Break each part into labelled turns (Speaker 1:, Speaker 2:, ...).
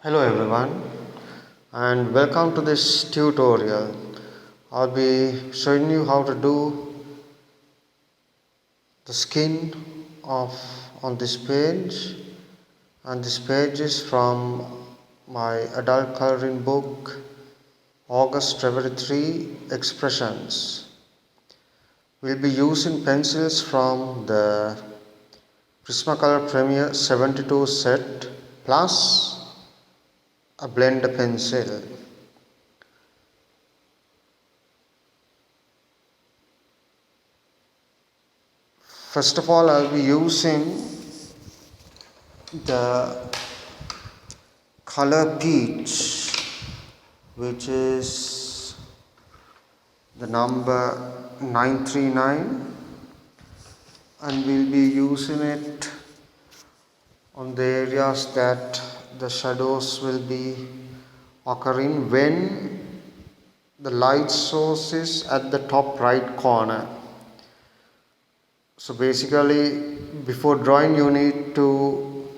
Speaker 1: Hello everyone and welcome to this tutorial. I'll be showing you how to do the skin of on this page, and this page is from my adult coloring book August February 3 Expressions. We'll be using pencils from the Prismacolor Premier 72 set plus a blender pencil. First of all, I'll be using the color peach, which is the number 939, and we'll be using it on the areas that the shadows will be occurring when the light source is at the top right corner. So basically, before drawing, you need to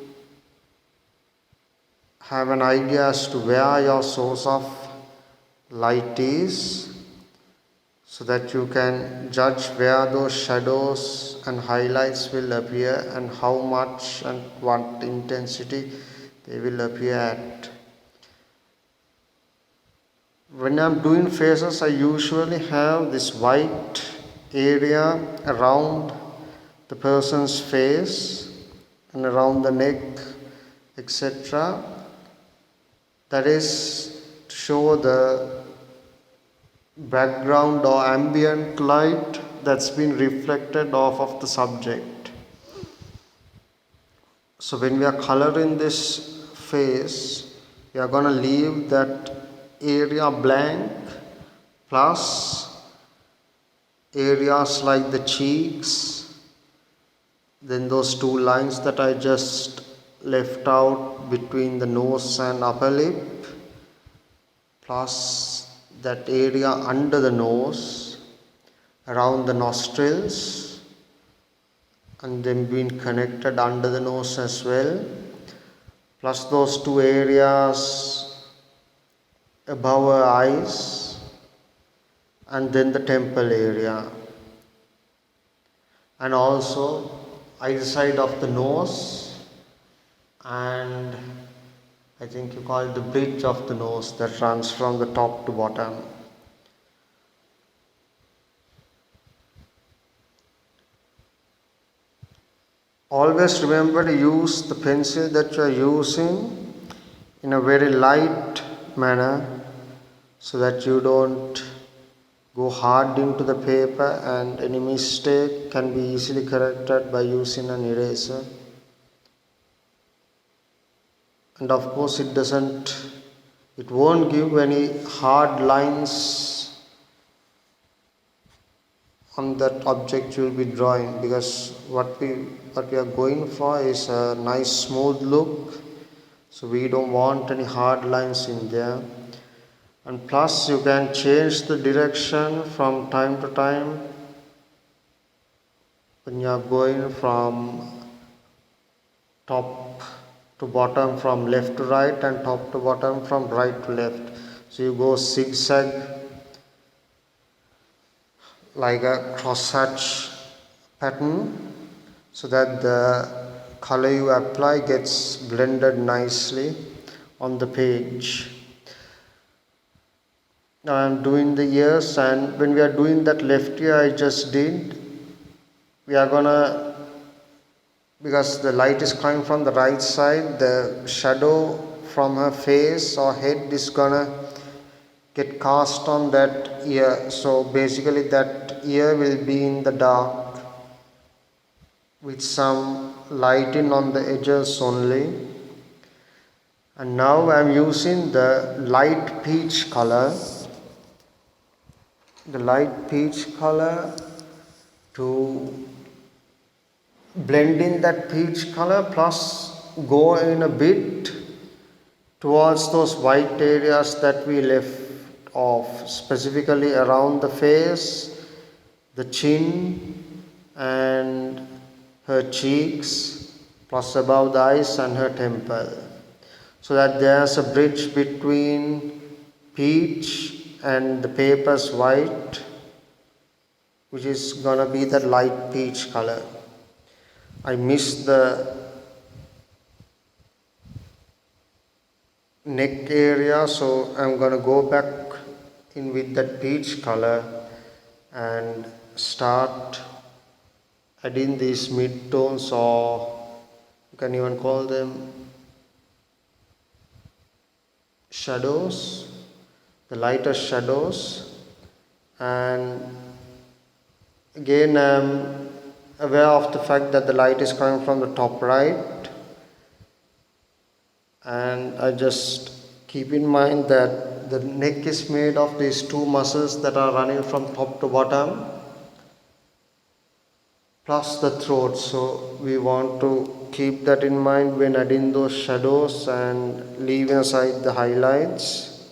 Speaker 1: have an idea as to where your source of light is, so that you can judge where those shadows and highlights will appear and how much and what intensity they will appear at. When I'm doing faces, I usually have this white area around the person's face and around the neck, etc. That is to show the background or ambient light that's been reflected off of the subject. So when we are coloring this face, we are going to leave that area blank, plus areas like the cheeks, then those two lines that I just left out between the nose and upper lip, plus that area under the nose, around the nostrils, and then being connected under the nose as well, plus those two areas above our eyes, and then the temple area, and also either side of the nose, and I think you call it the bridge of the nose that runs from the top to bottom. Always remember to use the pencil that you are using in a very light manner, so that you don't go hard into the paper and any mistake can be easily corrected by using an eraser. And of course it won't give any hard lines on that object you will be drawing, because what we are going for is a nice smooth look, so we don't want any hard lines in there. And plus you can change the direction from time to time when you are going from top to bottom, from left to right, and top to bottom from right to left. So you go zigzag like a cross hatch pattern, so that the color you apply gets blended nicely on the page. Now I am doing the ears, and when we are doing that left ear I just did, we are gonna, because the light is coming from the right side, the shadow from her face or head is gonna get cast on that ear. So basically that ear will be in the dark with some lighting on the edges only. And now I am using the light peach color, to blend in that peach color, plus go in a bit towards those white areas that we left off, specifically around the face, the chin, and her cheeks, plus above the eyes and her temple. so that there's a bridge between peach and the paper's white, which is gonna be the light peach color. I missed the neck area, so I'm gonna go back in with that peach color and start adding these mid-tones, or you can even call them shadows, the lighter shadows. And again, I'm aware of the fact that the light is coming from the top right, and I just keep in mind that the neck is made of these two muscles that are running from top to bottom plus the throat. So we want to keep that in mind when adding those shadows and leaving aside the highlights,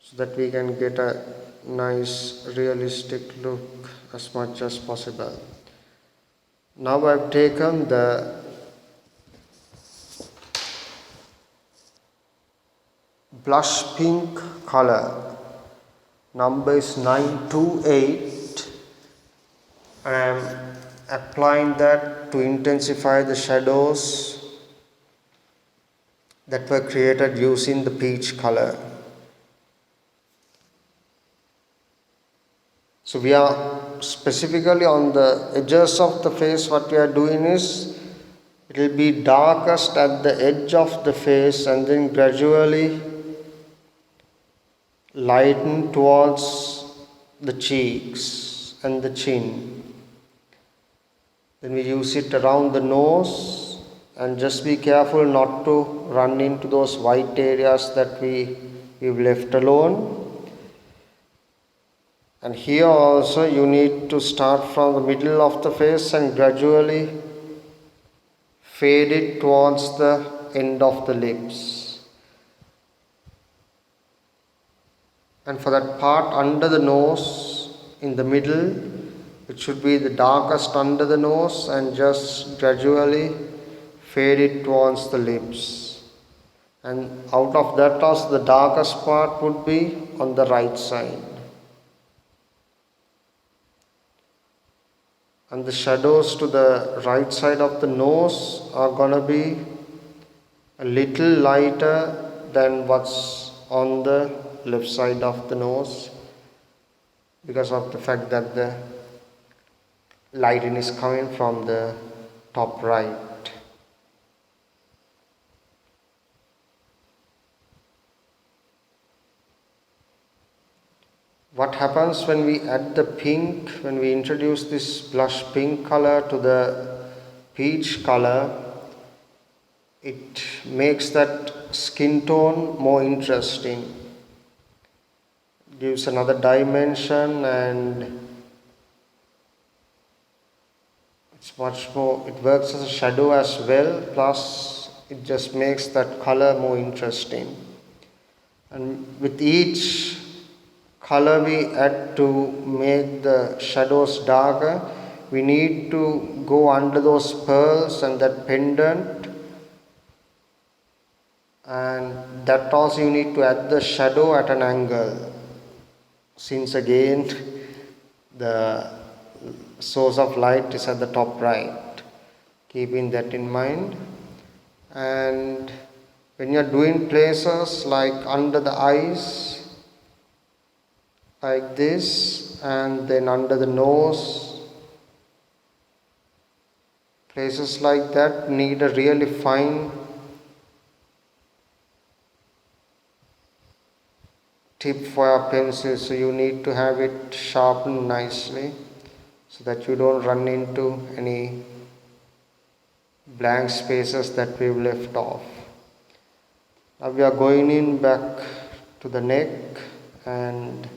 Speaker 1: so that we can get a nice realistic look as much as possible. Now I've taken the blush pink color, number is 928. I am applying that to intensify the shadows that were created using the peach color. So we are specifically on the edges of the face. What we are doing is, it will be darkest at the edge of the face and then gradually lighten towards the cheeks and the chin. Then we use it around the nose, and just be careful not to run into those white areas that we've left alone. And here also you need to start from the middle of the face and gradually fade it towards the end of the lips. And for that part under the nose, in the middle, it should be the darkest under the nose, and just gradually fade it towards the lips. And out of that also, the darkest part would be on the right side. And the shadows to the right side of the nose are gonna be a little lighter than what's on the left side of the nose, because of the fact that the lighting is coming from the top right. What happens when we add the pink, when we introduce this blush pink color to the peach color, it makes that skin tone more interesting, gives another dimension, and it's much more, it works as a shadow as well, plus it just makes that color more interesting. And with each color we add to make the shadows darker, we need to go under those pearls and that pendant, and that also you need to add the shadow at an angle, since again the source of light is at the top right, keeping that in mind. And when you are doing places like under the eyes, like this, and then under the nose, places like that need a really fine tip for your pencil, so you need to have it sharpened nicely so that you don't run into any blank spaces that we've left off. Now we are going in back to the neck and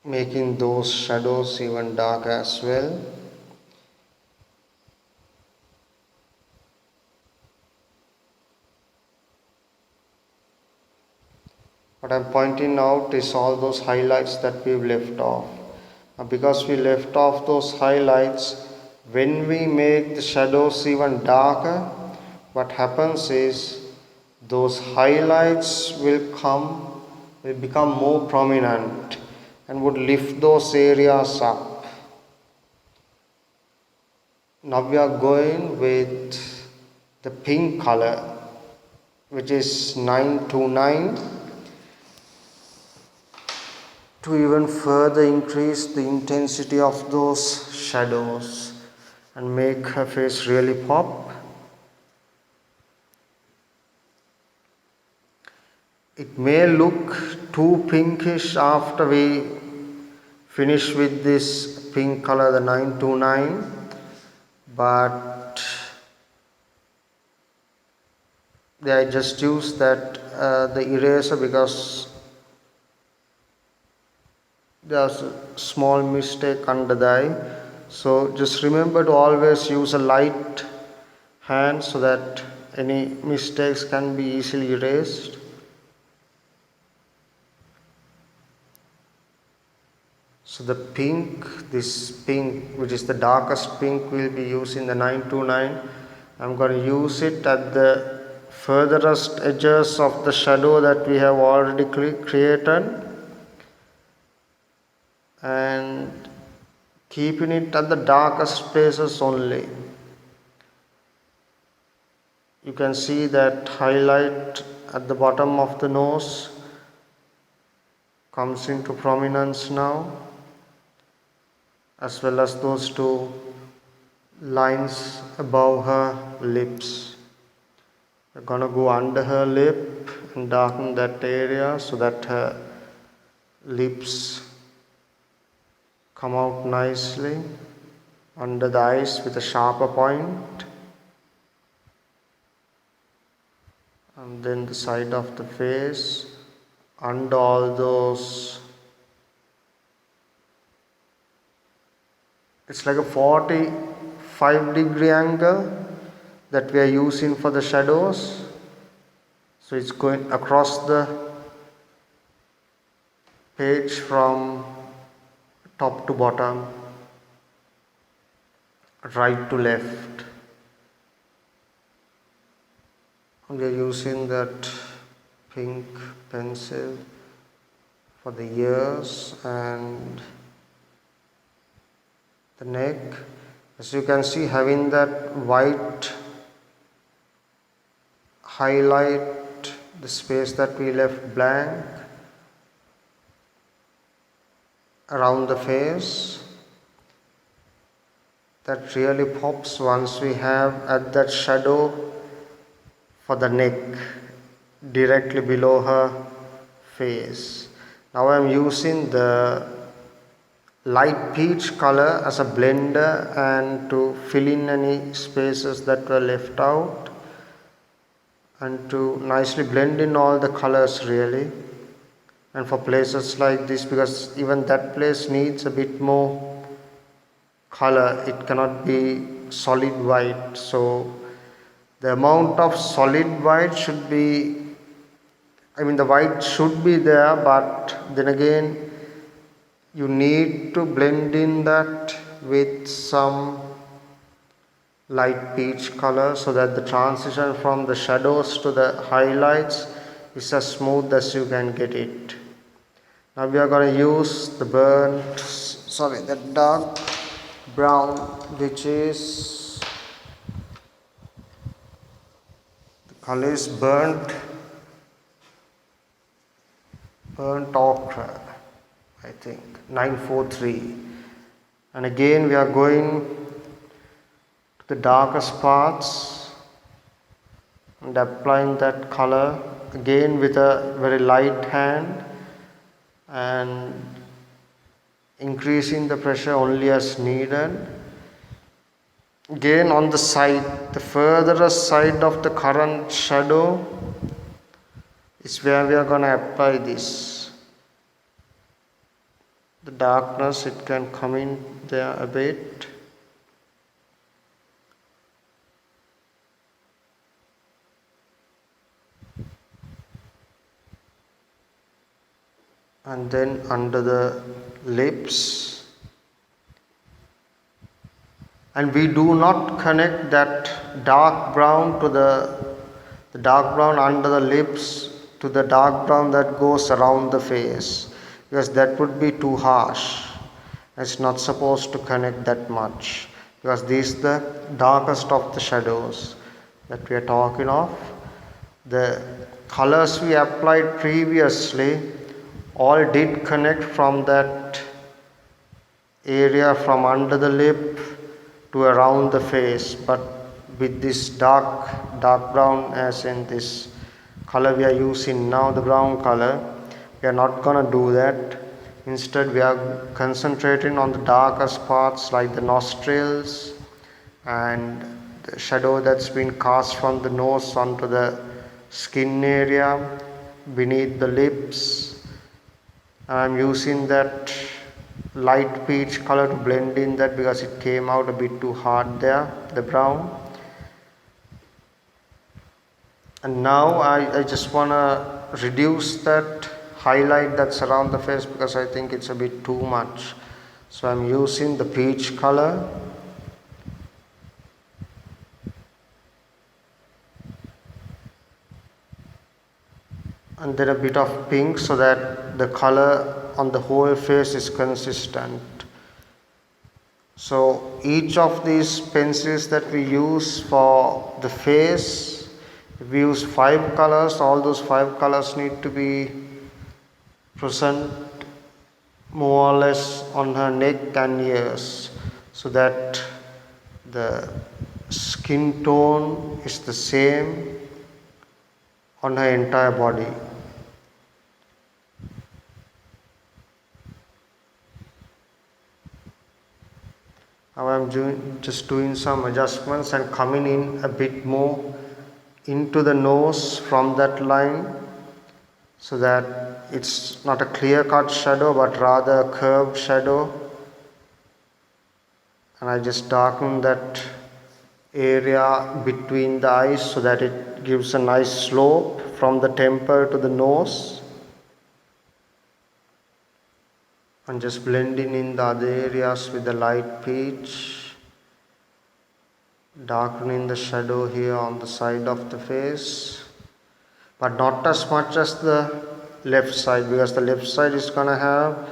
Speaker 1: making those shadows even darker as well. What I'm pointing out is all those highlights that we've left off. Because we left off those highlights, When we make the shadows even darker, what happens is those highlights will become more prominent and would lift those areas up. Now we are going with the pink color, which is 929, to even further increase the intensity of those shadows and make her face really pop. It may look too pinkish after we finish with this pink color, the 929, but I just use that the eraser because there's a small mistake under the eye. So just remember to always use a light hand so that any mistakes can be easily erased. So the pink, this pink, which is the darkest pink, will be used in the 929. I'm going to use it at the furthest edges of the shadow that we have already created, and keeping it at the darkest places only. You can see that highlight at the bottom of the nose comes into prominence now, as well as those two lines above her lips. We're gonna go under her lip and darken that area so that her lips come out nicely under the eyes with a sharper point, and then the side of the face, under all those. It's like a 45-degree angle that we are using for the shadows. So it's going across the page from top to bottom, right to left. We are using that pink pencil for the ears and the neck. As you can see, having that white highlight the space that we left blank around the face, that really pops once we have at that shadow for the neck directly below her face. Now I am using the light peach color as a blender and to fill in any spaces that were left out and to nicely blend in all the colors really. And for places like this, because even that place needs a bit more color, it cannot be solid white, so the amount of solid white should be, the white should be there, but then again you need to blend in that with some light peach color so that the transition from the shadows to the highlights is as smooth as you can get it. Now we are going to use the dark brown, which is, the color is burnt ochre, I think, 943. And again we are going to the darkest parts and applying that color again with a very light hand and increasing the pressure only as needed. Again on the side, the furthest side of the current shadow is where we are going to apply this. The darkness, it can come in there a bit. And then under the lips, and we do not connect that dark brown to the dark brown under the lips to the dark brown that goes around the face, because that would be too harsh. It's not supposed to connect that much, because these are the darkest of the shadows that we are talking of. The colors we applied previously all did connect from that area from under the lip to around the face, but with this dark brown, as in this color we are using now, the brown color, we are not gonna do that. Instead, we are concentrating on the darkest parts like the nostrils and the shadow that's been cast from the nose onto the skin area beneath the lips. I'm using that light peach color to blend in that, because it came out a bit too hard there, the brown. And now I just want to reduce that highlight that's around the face, because I think it's a bit too much. So I'm using the peach color. And then a bit of pink, so that the color on the whole face is consistent. So each of these pencils that we use for the face, if we use 5 colors, all those 5 colors need to be present more or less on her neck and ears, so that the skin tone is the same on her entire body. Now I'm just doing some adjustments and coming in a bit more into the nose from that line, so that it's not a clear cut shadow but rather a curved shadow. And I just darken that area between the eyes, so that it gives a nice slope from the temple to the nose. And just blending in the other areas with the light peach, darkening the shadow here on the side of the face, but not as much as the left side, because the left side is going to have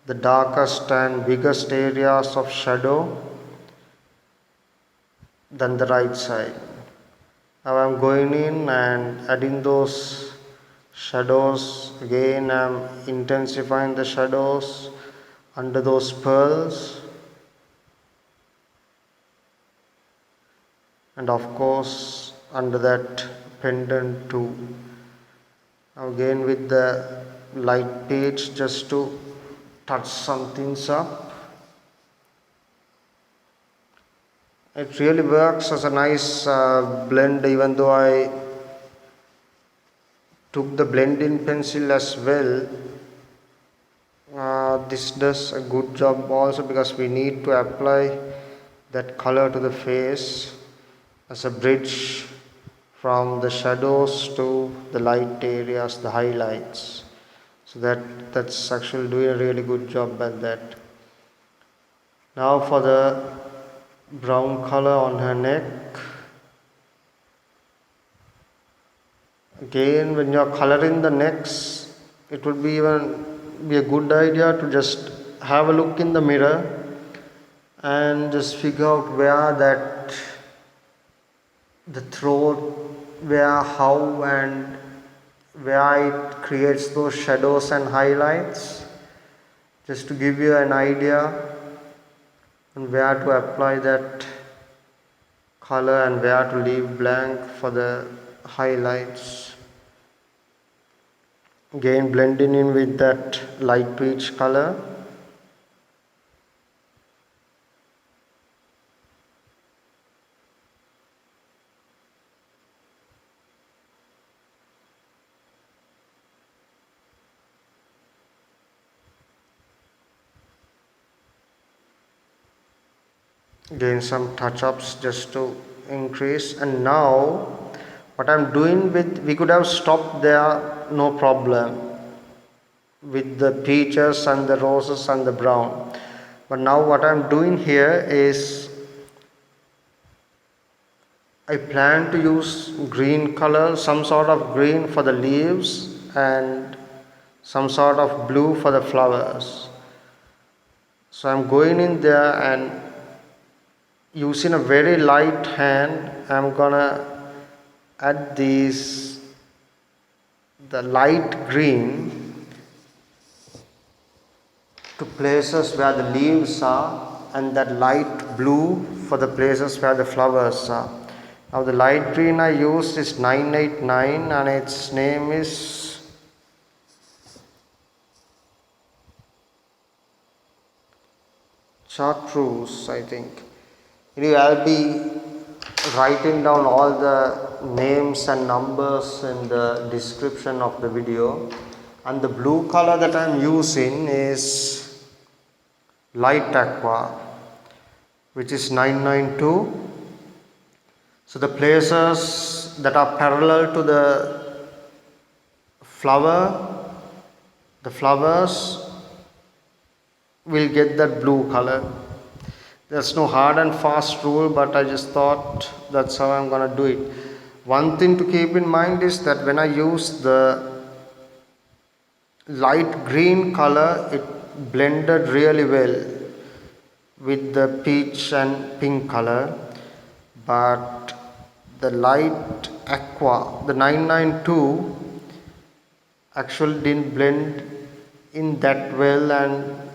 Speaker 1: the darkest and biggest areas of shadow than the right side. Now I'm going in and adding those shadows. Again, I'm intensifying the shadows under those pearls, and of course under that pendant too. Now again with the light peach, just to touch some things up. It really works as a nice blend, even though I took the blending pencil as well. This does a good job also, because we need to apply that color to the face as a bridge from the shadows to the light areas, the highlights. So that's actually doing a really good job at that. Now for the brown color on her neck. Again, when you are coloring the necks, it would be a good idea to just have a look in the mirror and just figure out where that the throat, where, how, and where it creates those shadows and highlights, just to give you an idea on where to apply that color and where to leave blank for the highlights. Again, blending in with that light peach color. Again, some touch-ups just to increase. And now what I'm doing we could have stopped there, no problem, with the peaches and the roses and the brown. But now what I'm doing here is I plan to use green color, some sort of green for the leaves and some sort of blue for the flowers. So I'm going in there and using a very light hand, I'm gonna add the light green to places where the leaves are and that light blue for the places where the flowers are. Now the light green I used is 989 and its name is chartreuse, I think. Anyway, I'll be writing down all the names and numbers in the description of the video. And the blue color that I'm using is light aqua, which is 992. So the places that are parallel to the flowers will get that blue color. There's no hard and fast rule, but I just thought that's how I'm gonna do it. One thing to keep in mind is that when I use the light green color, it blended really well with the peach and pink color, but the light aqua, the 992, actually didn't blend in that well and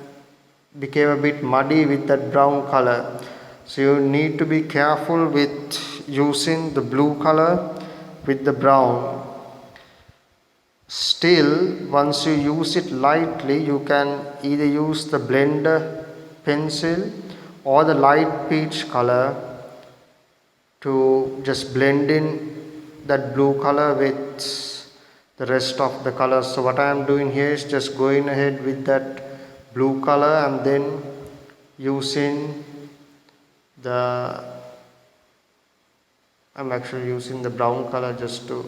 Speaker 1: became a bit muddy with that brown color. So you need to be careful with using the blue color with the brown. Still, once you use it lightly, you can either use the blender pencil or the light peach color to just blend in that blue color with the rest of the colors. So what I am doing here is just going ahead with that blue color and then using I'm actually using the brown color just to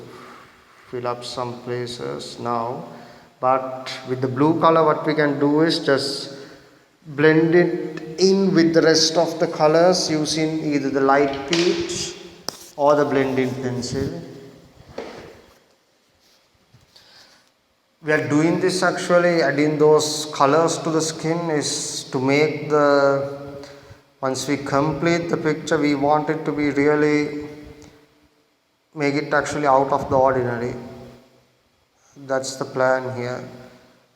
Speaker 1: fill up some places now. But with the blue color, what we can do is just blend it in with the rest of the colors using either the light peach or the blending pencil. We are doing this actually, adding those colors to the skin is to make once we complete the picture, we want it to be really, make it actually out of the ordinary. That's the plan here.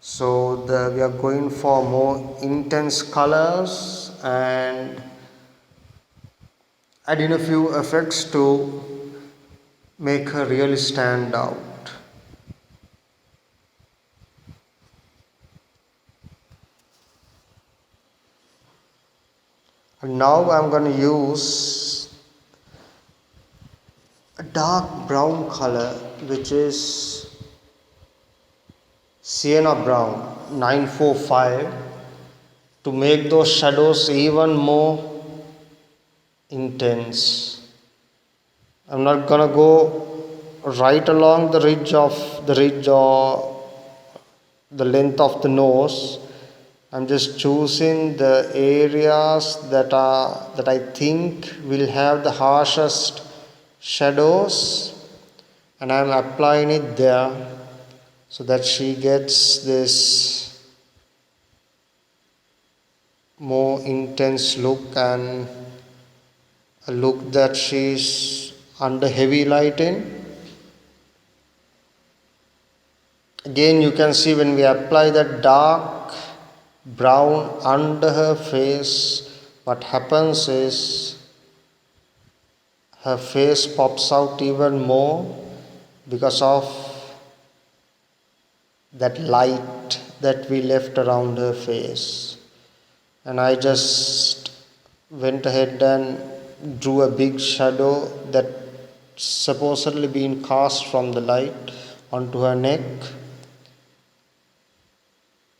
Speaker 1: So we are going for more intense colors and adding a few effects to make her really stand out. And now I'm going to use a dark brown color, which is sienna brown 945, to make those shadows even more intense. I'm not going to go right along the ridge or the length of the nose. I'm just choosing the areas that I think will have the harshest shadows, and I'm applying it there so that she gets this more intense look and a look that she's under heavy lighting. Again, you can see when we apply that dark brown under her face, what happens is her face pops out even more because of that light that we left around her face. And I just went ahead and drew a big shadow that supposedly been cast from the light onto her neck.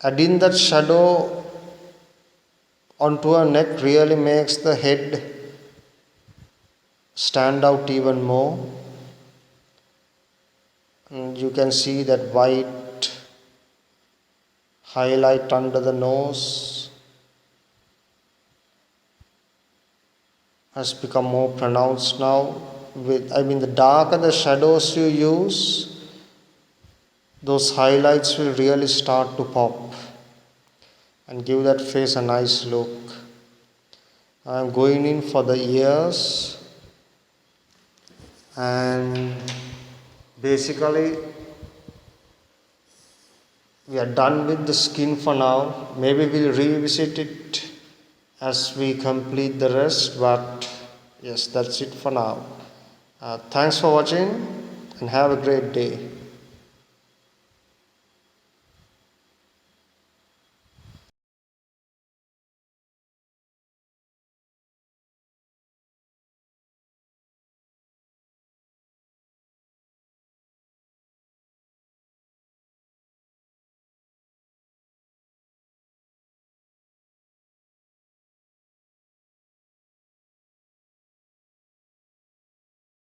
Speaker 1: Adding that shadow onto her neck really makes the head stand out even more. And you can see that white highlight under the nose has become more pronounced now. the darker the shadows you use, those highlights will really start to pop and give that face a nice look. I'm going in for the ears, and basically we are done with the skin for now. Maybe we'll revisit it as we complete the rest, but yes, that's it for now. Thanks for watching and have a great day.